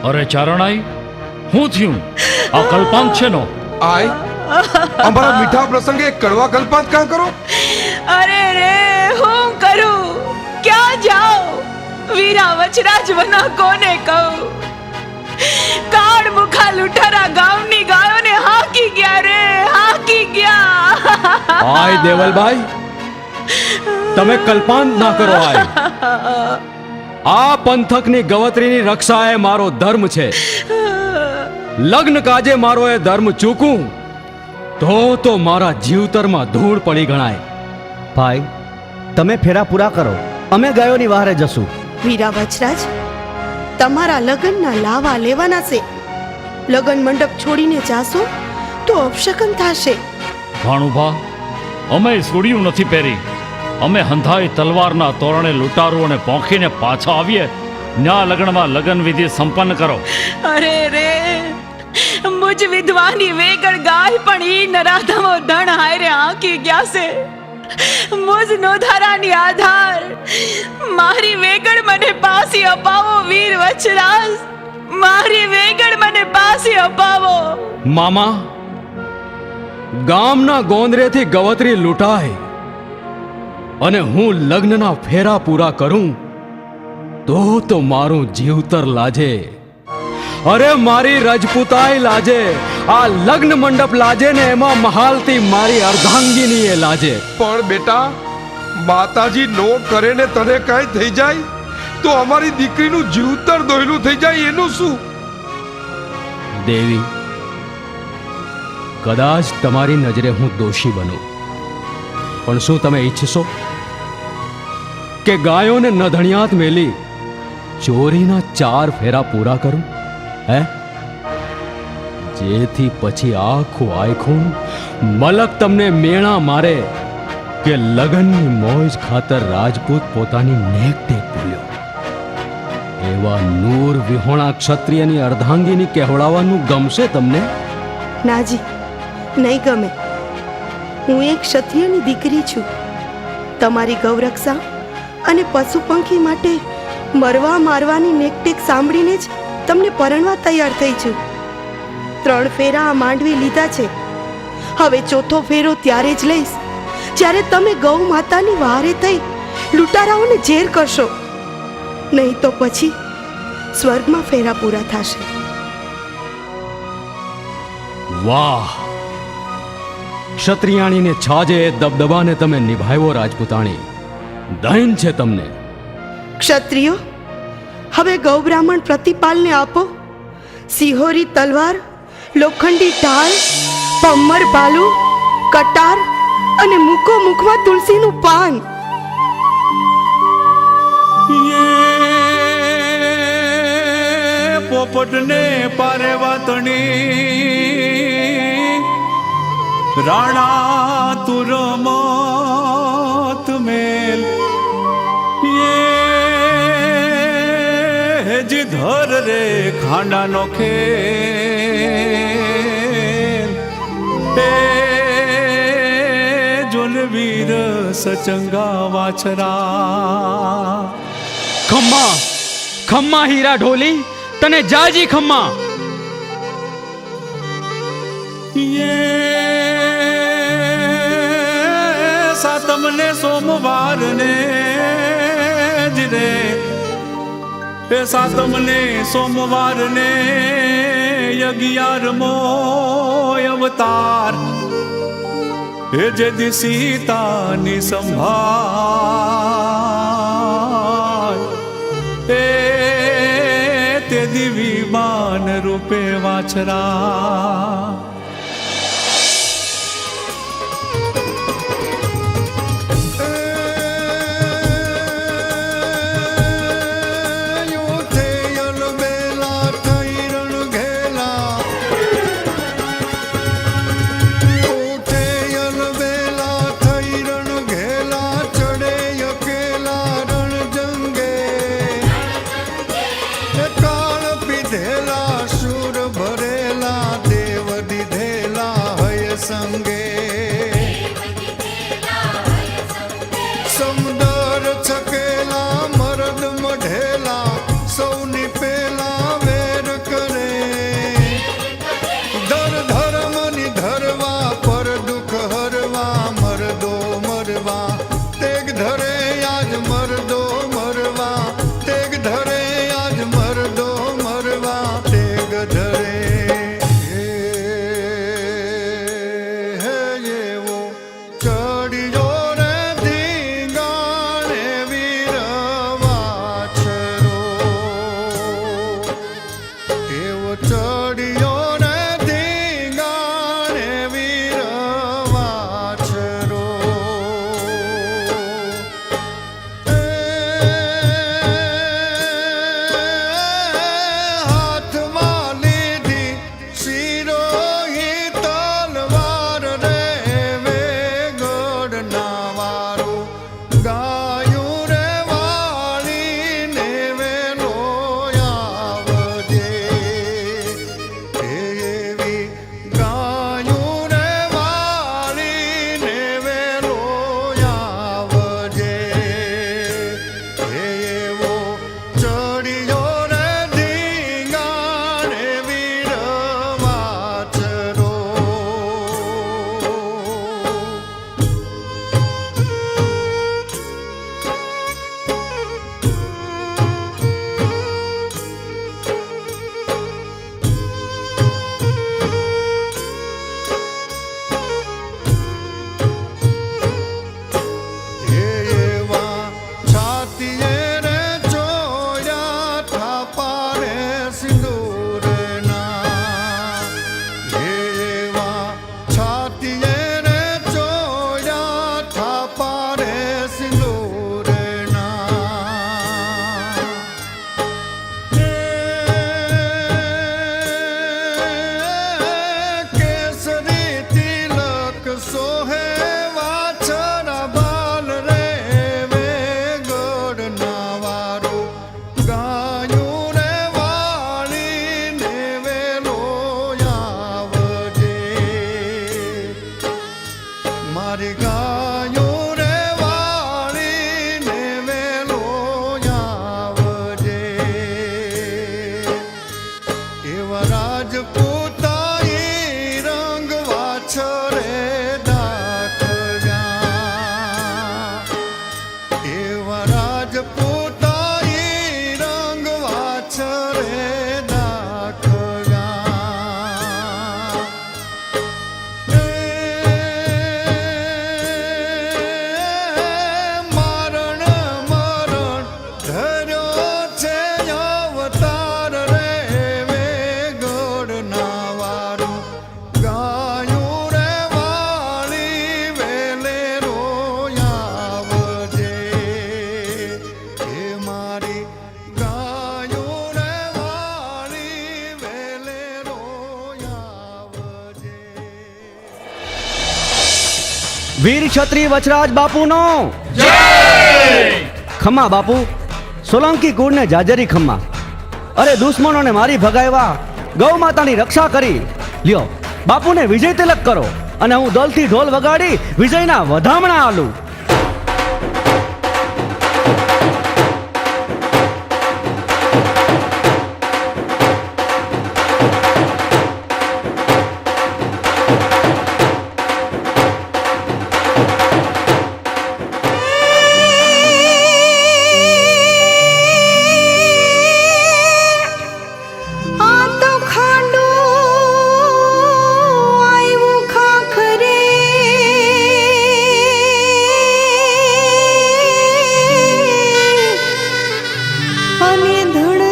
અરે ચારણાઈ, હું થયું? આ કલ્પાંત છે નો? આય અમારા મીઠા પ્રસંગે કડવા કલ્પાંત કાં કરો? અરે રે, હું કરું? ક્યાં જાઉં? વીરા વચરાજ વના કોને કહું? કાળ મુખા લુઠારા ગામની ગાયોને હાકી ગયા રે, હાકી ગયા. આય દેવલભાઈ, તમે કલ્પાંત ના કરો. આય આ પંથકની ગવત્રીની રક્ષા એ મારો ધર્મ છે. લગ્ન કાજે મારો એ ધર્મ ચૂકું તો મારા જીવતરમાં ધૂળ પડી ગણાય. ભાઈ, તમે ફેરા પૂરા કરો, અમે ગાયોની વહારે જશું. વીરા વચરાજ, તમારા લગ્નના લાવા લેવાના છે. લગ્ન મંડપ છોડીને જાશો તો અપશકન થશે. ભાણુભા, અમે સુડિયું નથી પહેરી. અમે હંધાઈ તલવારના તોરણે લૂંટારુઓને પોંખીને પાછા આવીએ. ન્યા લગ્નમાં લગ્ન વિધિ સંપન્ન કરો. અરે રે, મુજ વિધવાની વેગળ ગાય પણ ઈ નરાધમો ધણ હાયરે આંકી ગયા છે. મુજ નોધારાની આધાર મારી વેગળ મને પાછી અપાવો. વીર વચરાજ, મારી વેગળ મને પાછી અપાવો. મામા, ગામના ગોંદરેથી ગવત્રી લૂંટાય અને હું લગ્નના ફેરા પૂરા કરું તો મારું જીવતર લાજે. અરે મારી રજપૂતાઈ લાજે, આ લગ્ન મંડપ લાજે ને એમાં મહાલતી મારી અર્ધાંગીની એ લાજે. પણ બેટા, માતાજી નો કરે ને તને કાંઈ થઈ જાય તો અમારી દીકરીનું જીવતર દોયલું થઈ જાય એનું શું? દેવી, કદાચ તમારી નજરે હું દોષી બનું, પણ શું તમે ઈચ્છશો કે ગાયોને નધણિયાત મેલી ચોરીના 4 ફેરા પૂરા કરું? હે, જેથી પછી આખું મલક તમને મેણા મારે કે લગનની મોજ ખાતર રાજપૂત પોતાની નેક ટેક ભૂલ્યો. એવા નૂર વિહોણા ક્ષત્રિયની અર્ધાંગીની કહેવડાવવાનું ગમશે તમને? નાજી, નહીં ગમે. હું એક ક્ષત્રિયની દીકરી છું. તમારી ગૌરક્ષા અને પશુ પંખી માટે મરવા મારવાની નેકટેક સાંભળીને જ તમને પરણવા તૈયાર થઈ છું. 3 ફેરા આ માંડવી લીધા છે. હવે 4થો ફેરો ત્યારે જ લઈશ જ્યારે તમે ગૌ માતાની વહારે થઈ લૂંટારાઓને ઝેર કરશો. નહીં તો પછી સ્વર્ગમાં ફેરા પૂરા થશે. વાહ! ક્ષત્રિયાણીને છાજે એ દબદબાને તમે નિભાવ્યો રાજપૂતાણી. દૈન છે તમને. ક્ષત્રિયો, હવે ગૌ બ્રાહ્મણ પ્રતિપાલને આપો સિહોરી તલવાર, લોખંડી ઢાલ, પમ્મર ભાલુ, કટાર અને મૂકો મુખમાં તુલસીનું પાન. પોપટને પારે વાતણી રાણા તુરમત મેલ જી ધર રે ખાંડા નો ખેલ જોન વીર સચંગા વાછરા. ખમ્મા ખમ્મા હીરા ઢોલી, તને જાજી ખમ્મા. સાતમને સોમવાર ને જ રે, સાતમને સોમવાર ને 11મો અવતાર જે સીતાની સંભાળ તે દિવી બાન રૂપે વાછરા. કાળ પીધેલા સુર ભરેલા દેવ દીધા વીર ક્ષત્રિય વચરાજ બાપુનો ખમ્મા બાપુ, સોલંકી કુળને જાજરી ખમ્મા. અરે દુશ્મનોને મારી ભગાવ્યા, ગૌ માતાની રક્ષા કરી. લ્યો બાપુને વિજય તિલક કરો અને હું દલથી ઢોલ વગાડી વિજયના વધામણા આલું. આ તો ખાંડો આવ્યું ખાખરે, અને ધણ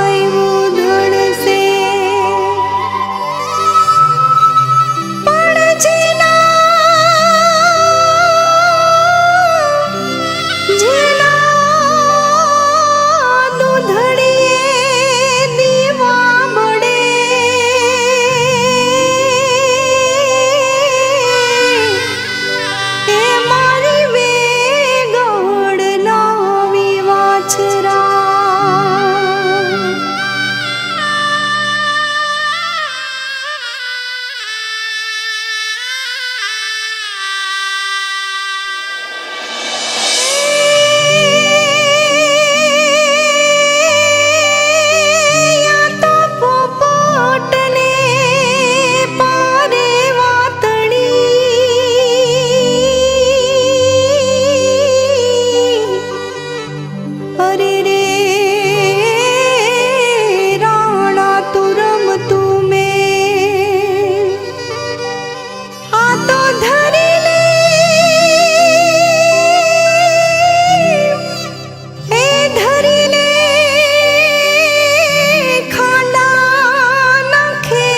આવ્યું ધણસે. પણ જેના દૂધડીએ દીવા બળે, એ મારી વેગળ લાવી વાછરા. યા તો પોપટને પારે વાતણી, અરે રે રાણા તું રમતું મેં. આ તો ધરી લે એ ધરી લે ખાંડા નાખે,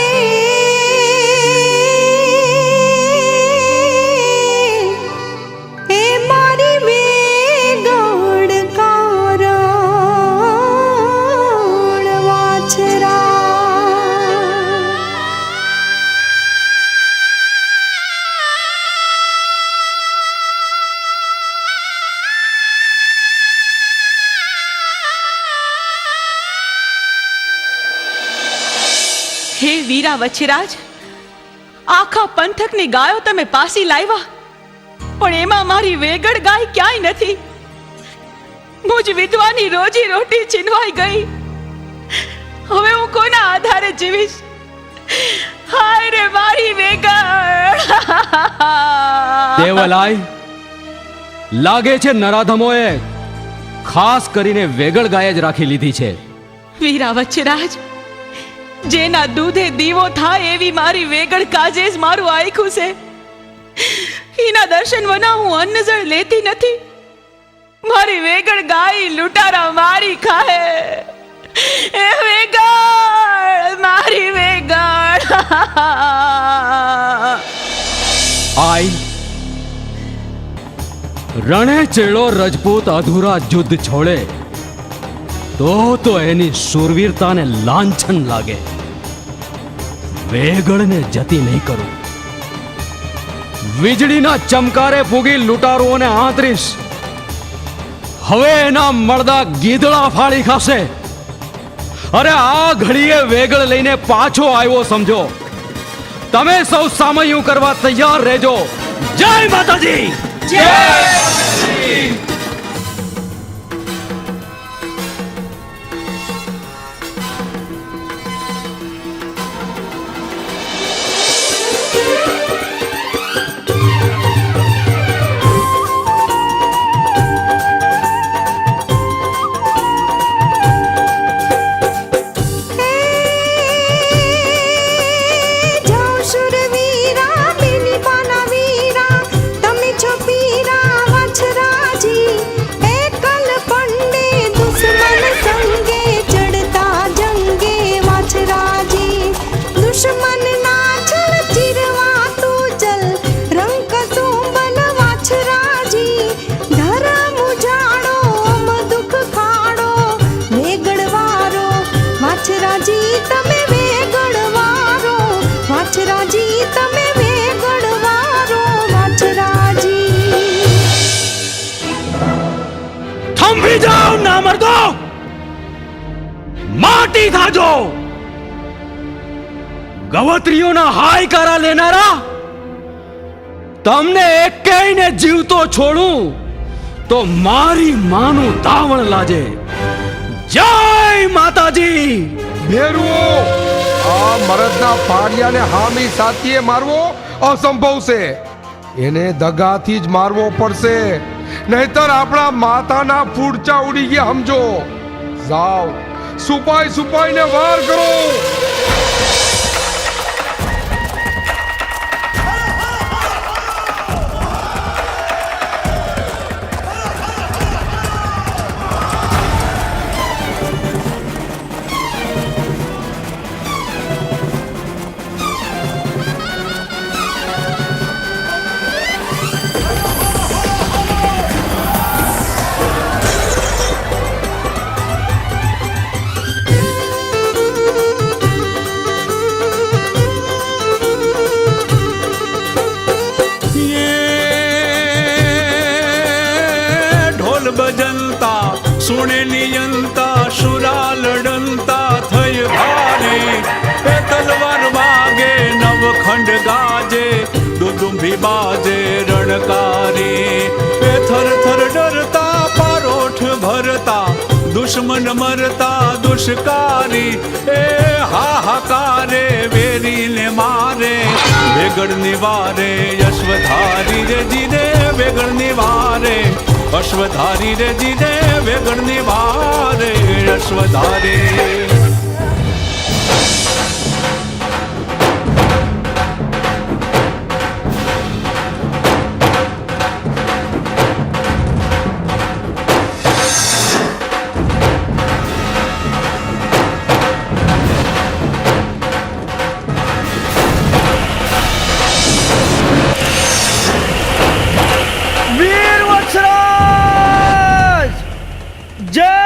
એ મારી વેગળ કારણ વાછરા. હે વીરા વચ્છરાજ, આખા પંથકની ગાયો તમે પાસી લાવ્યા, પણ એમાં મારી વેગળ ગાય ક્યાંય નથી. મુજ વિધવાની રોજી રોટી છીનવાઈ ગઈ. હવે હું કોના આધારે જીવીશ? હાય રે મારી વેગળ. દેવલાય, લાગે છે નરાધમોએ ખાસ કરીને વેગળ ગાય જ રાખી લીધી છે. વીરા વચ્છરાજ, જેના દૂધે દીવો થાય એવી મારી વેગળ કાજે જ મારું આયખું છે. એના દર્શન વના હું અન્ન જળ લેતી નથી. મારી વેગળ ગાય લૂંટારા મારી ખાહે. એ વેગળ, મારી વેગળ. આઈ રણે ચેડો રજપૂત અધૂરા યુદ્ધ છોડે તો એની શૂરવીરતાને લાંછન લાગે. વેગળને જતી નહીં કરું. વીજળીના ચમકારે ફૂગી લૂંટારુઓને આંતરીશ. હવે એના મળદા ગીધડા ફાળી ખાશે. અરે આ ઘડીએ વેગળ લઈને પાછો આવ્યો સમજો. તમે સૌ સામયું કરવા તૈયાર રહેજો. જય માતાજી. જય જાઓ શુરવીરા, બેની પાના વીરા, તમે છો પીરા વાછરાજી. પતિ થાજો. ગવત્રીઓના હાયકારા લેનારા, તમને એકેયને જીવતો છોડું તો મારી માનું દાવણ લાજે. જય માતાજી. ભેરુઓ, આ મરદના પાડિયાને હામી સાથીએ મારવો અસંભવ છે. એને દગાથી જ મારવો પડશે, નહીતર આપણા માતાના ફૂડચા ઉડી ગયા સમજો. જાઓ, સુપાઈને વાર કરો. બજનતા સુણે નિયંતા શુરા લડંતા થઈ ભારે. એ તલવાર વાગે નવખંડ ગાજે દુદુંભી બાજે રણકારી. એ થર થર ડરતા પારોઠ ભરતા દુશ્મન મરતા દુષ્કારી. એ હાહાકારે વેરીને મારે વેગળ નિવારે યશવધારી રે જીને વેગળ નિવારે. અશ્વધારી રે જીને વેગળ નિવારે અશ્વધારી. વીર વત્સરાજ, જય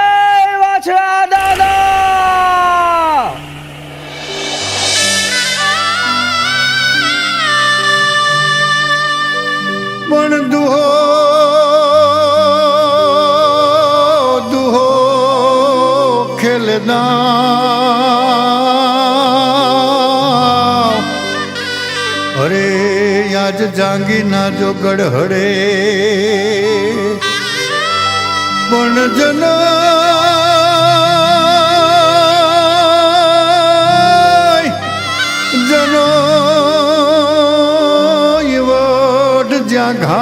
વાછડા દાદા. પણ દુહો દુહો ખેલના. અરે આજ જાંગી ના જો ગઢહડે પણ જનો વટ જ્યાં ઘાવ.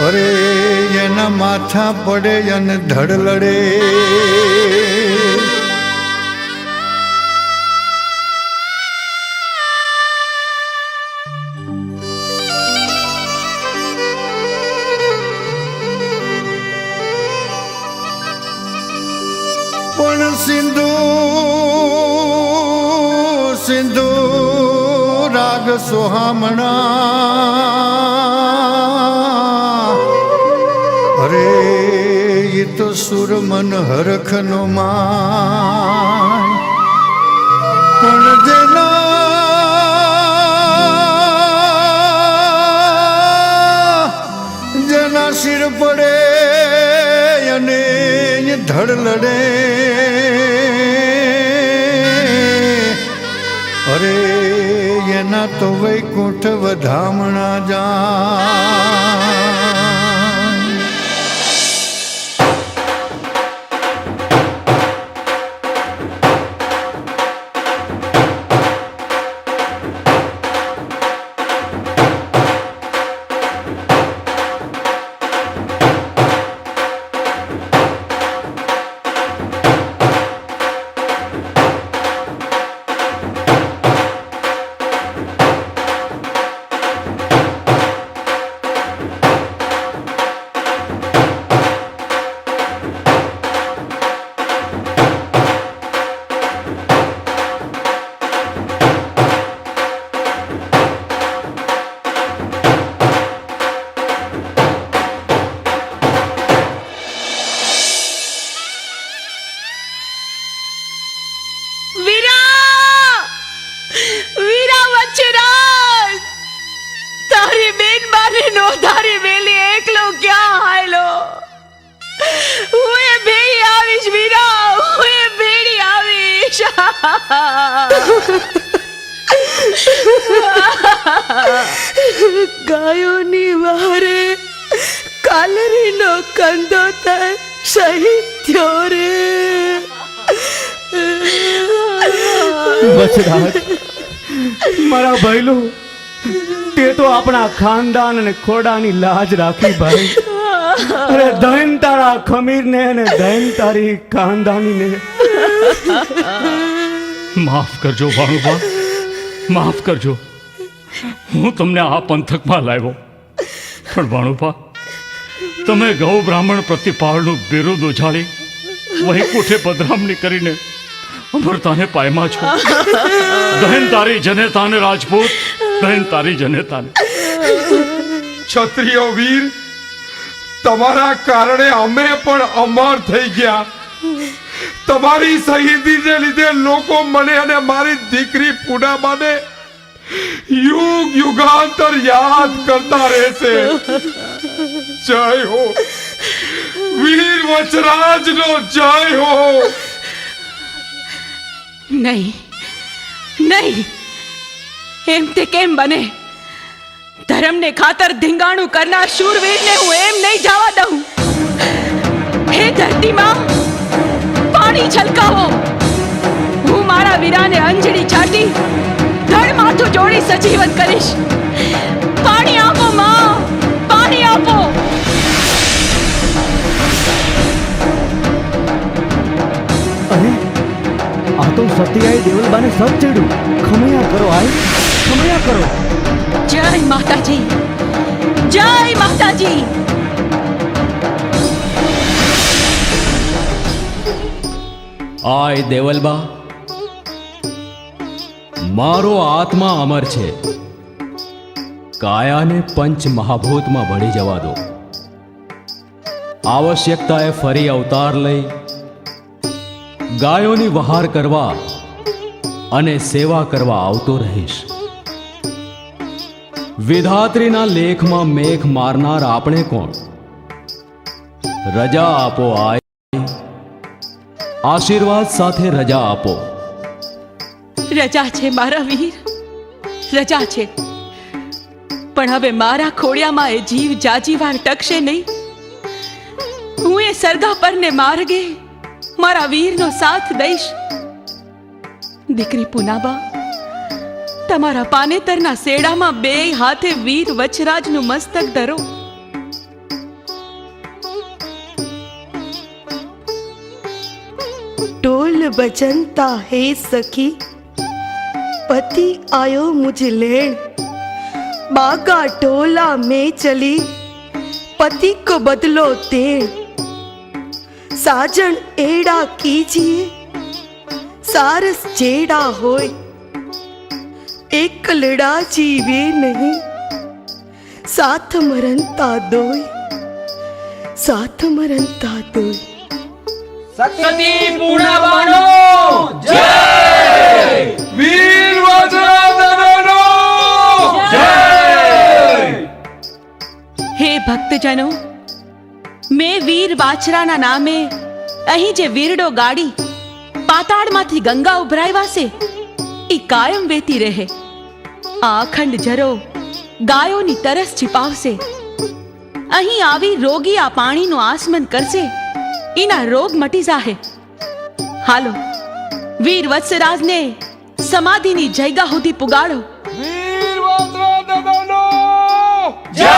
અરે એના માથા પડે અને ધડ લડે. પણ સિંધુ સિંધુ રાગ સોહામણા. અરે એ તો સુર મન હરખનો માય. પણ જેના શિર પડે અને ધડ લડે. અરે એના તો વૈકુંઠ વધામણા જાય. આવીશ વીરા, હું એ ભેળી આવીશ. ગાયોની વારે કાલરીનો કંદો થાય શહીદ થયો રે. વચરાજ, મારા ભૈલું, તે તો આપણા ખાનદાન અને ખોડાની લાજ રાખી ભાઈ. અરે ધન તારા ખમીરને અને ધન તારી ખાનદાનીને. માફ કરજો ભાણુભા, માફ કરજો. હું તમને આ પંથકમાં લાવ્યો, પણ ભાણુભા, તમે ગૌ બ્રાહ્મણ પ્રતિપાળનું બિરુદ ઉછાળી વૈકુંઠે પધરામણી કરીને અમરતાને પાયમાં છો. દહેન તારી જનેતાને રાજપૂત, દહેન તારી જનેતાને. ક્ષત્રિય વીર, તમારા કારણે અમે પણ અમર થઈ ગયા. તમારી શહીદીને લીધે લોકો મને અને મારી દીકરી પૂનામાને યુગ યુગાંતર યાદ કરતા રહેશે. જય હો વીર વચરાજનો, જય હો. નહીં નહીં, એમ તે કેમ બને? ધર્મને ખાતર ધીંગાણું કરનાર શૂરવીરને હું એમ નહીં જવા દઉં. હે ધરતીમાં પાણી છલકાવો. હું મારા વીરાને અંજળી છાટી ધડ માથું જોડી સજીવન કરીશ. પાણી આપો માં, પાણી આપો. અરે આ તો સત્યાએ દેવલબાને સબ ચડ્યું. ખમૈયા કરો આય, ખમૈયા કરો. જય માતાજી, જય માતાજી. આય દેવલબા, મારો આત્મા અમર છે. કાયાને પંચ મહાભૂતમાં ભળી જવા દો. આવશ્યકતાએ ફરી અવતાર લઈ ગાયોની વહાર કરવા અને સેવા કરવા આવતો રહીશ. વિધાત્રીના લેખમાં મેઘ મારનાર આપણે કોણ? રજા આપો આય, આશીર્વાદ સાથે રજા આપો. રજા છે મારા વીર, રજા છે. પણ હવે મારા ખોડિયામાં એ જીવ જાજીવાર ટકશે નહીં. હું એ સરગા પરને માર્ગે મારા વીરનો સાથ દઈશ. દીકરી પુનાબા, તમારા પાનેતરના શેડામાં બે હાથે વીર વચરાજનું મસ્તક ધરો. ढोल बजनता है सखी, पति आयो मुझे लेण. बागा ढोला में चली, पति को बदलो देण. साजन एड़ा कीजिए, सारस जेड़ा होय. एकलड़ा जीवे नहीं, साथ मरनता दोय, साथ मरनता दोय. વીર વચરાજનો જય. હે ભક્તજનો, મેં વીર વાછરાના નામે અહીં જે વીરડો ગાડી પાતાળમાંથી ગંગા ઉભરાવ્યા છે ઈ કાયમ વેતી રહે. આ અખંડ જરો ગાયોની તરસ छिपावશે. અહીં આવી રોગી આ પાણીનું આસમન કરશે, એના રોગ મટી જાહે. હાલો, વીર વત્સરાજને સમાધિની જગ્યા સુધી પુગાડો. વીર વચરાજનો જય.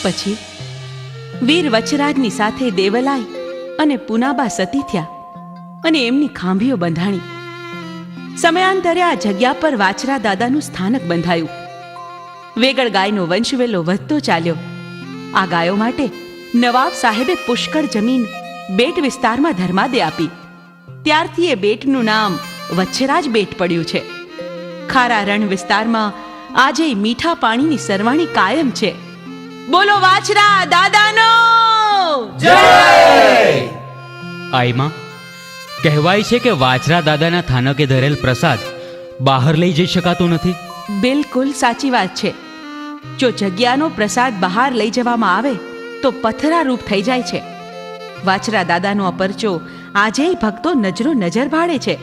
પછી વીર વચરાજની સાથે દેવલાઈ અને પુનાબા સતી થયા અને એમની ખાંભીઓ બંધાણી. સમયાંતરે આ જગ્યા પર વાછરા દાદાનું સ્થાનક બંધાયું. વેગળ ગાયનો વંશવેલો વધતો ચાલ્યો. આ ગાયો માટે નવાબ સાહેબે પુષ્કળ જમીન બેટ વિસ્તારમાં ધર્માદે આપી. ત્યારથી એ બેટનું નામ વચ્છરાજ બેટ પડ્યું છે. ખારા રણ વિસ્તારમાં આજે મીઠા પાણીની સરવાણી કાયમ છે. બોલો વાછરા દાદાનો આઈમાં કહેવાય છે કે વાછરા દાદાના થાનકે ધરેલ પ્રસાદ બહાર લઈ જઈ શકાતો નથી. બિલકુલ સાચી વાત છે. જો જગ્યાનો પ્રસાદ બહાર લઈ જવામાં આવે તો પથરારૂપ થઈ જાય છે. વાછરા દાદાનો અપરચો આજે ભક્તો નજરો નજર ભાળે છે.